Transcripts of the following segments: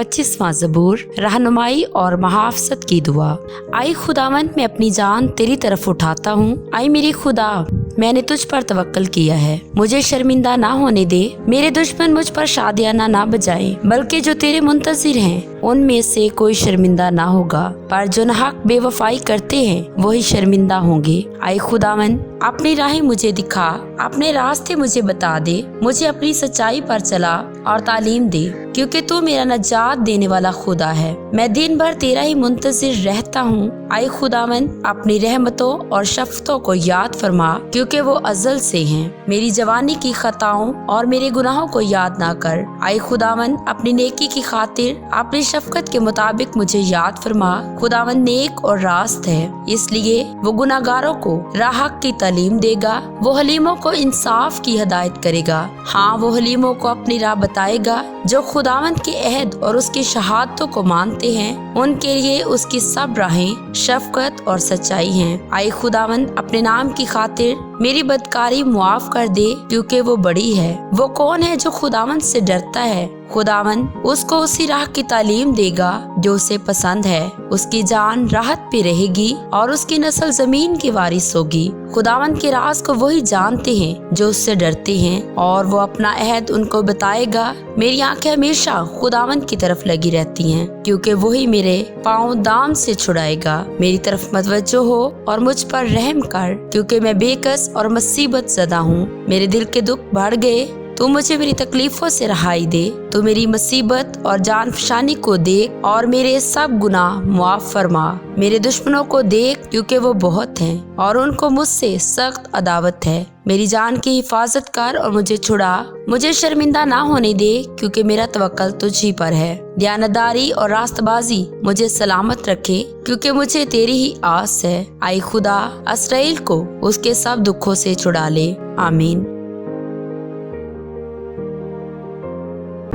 25वां ज़बूर, रहनुमाई और महाफसत की दुआ। आई खुदावंद, मैं अपनी जान तेरी तरफ उठाता हूँ। आई मेरी खुदा, मैंने तुझ पर तवक्कल किया है, मुझे शर्मिंदा ना होने दे। मेरे दुश्मन मुझ पर शादियाना ना बजाएं, बल्कि जो तेरे मुंतज़िर हैं उनमें से कोई शर्मिंदा ना होगा। पर जो नाहक बेवफाई करते हैं वही शर्मिंदा होंगे। आई खुदावंद, अपनी राहें मुझे दिखा, अपने रास्ते मुझे बता दे, मुझे अपनी सच्चाई पर चला और तालीम दे, क्योंकि तू मेरा नजात देने वाला खुदा है। मैं दिन भर तेरा ही मुंतज़िर रहता हूँ। आई खुदावंद, अपनी रहमतों और शफ़क़तों को याद फरमा, क्योंकि वो अज़ल से हैं। मेरी जवानी की खताओं और मेरे गुनाहों को याद ना कर। आई खुदावंद, अपनी नेकी की खातिर अपनी शफ़क़त के मुताबिक मुझे याद फरमा। खुदावंद नेक और रास्त है, इसलिए वो गुनाहगारों को राह की तालीम देगा। वो हलीमों को इंसाफ की हिदायत करेगा। हाँ, वो हलीमों को अपनी राह बताएगा। जो खुदावंद के अहद और उसकी शहादतों को मानते हैं, उनके लिए उसकी सब राहें शफ़क़त और सच्चाई हैं। आई खुदावंद, अपने नाम की खातिर मेरी बदकारी मुआफ कर दे, क्योंकि वो बड़ी है। वो कौन है जो खुदावंद से डरता है? खुदावंद उसको उसी राह की तालीम देगा जो उसे पसंद है। उसकी जान राहत पे रहेगी और उसकी नस्ल जमीन की वारिस होगी। खुदावंद के राज को वही जानते हैं जो उससे डरते हैं, और वो अपना अहद उनको बताएगा। मेरी आंखें हमेशा खुदावंद की तरफ लगी रहती हैं, क्योंकि वही मेरे पाँव दाम से छुड़ाएगा। मेरी तरफ मतवज्जो हो और मुझ पर रहम कर, क्योंकि मैं बेकस और मुसीबत ज़दा हूँ। मेरे दिल के दुख बढ़ गए। तू मुझे मेरी तकलीफों से रहाई दे। तू मेरी मुसीबत और जान फशानी को देख और मेरे सब गुनाह मुआफ फरमा। मेरे दुश्मनों को देख, क्योंकि वो बहुत हैं और उनको मुझसे सख्त अदावत है। मेरी जान की हिफाजत कर और मुझे छुड़ा। मुझे शर्मिंदा ना होने दे, क्योंकि मेरा तवक्कल तुझ ही पर है। दयानतदारी और रास्तबाजी मुझे सलामत रखे, क्योंकि मुझे तेरी ही आस है। आई खुदा, इसराइल को उसके सब दुखों से छुड़ा ले। आमीन।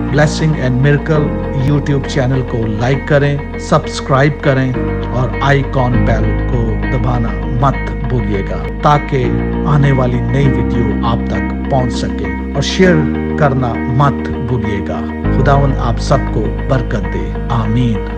Blessing and miracle YouTube channel को लाइक करें, सब्सक्राइब करें और आइकॉन बेल को दबाना मत भूलिएगा, ताकि आने वाली नई वीडियो आप तक पहुंच सके। और शेयर करना मत भूलिएगा। खुदावंद आप सबको बरकत दे। आमीन।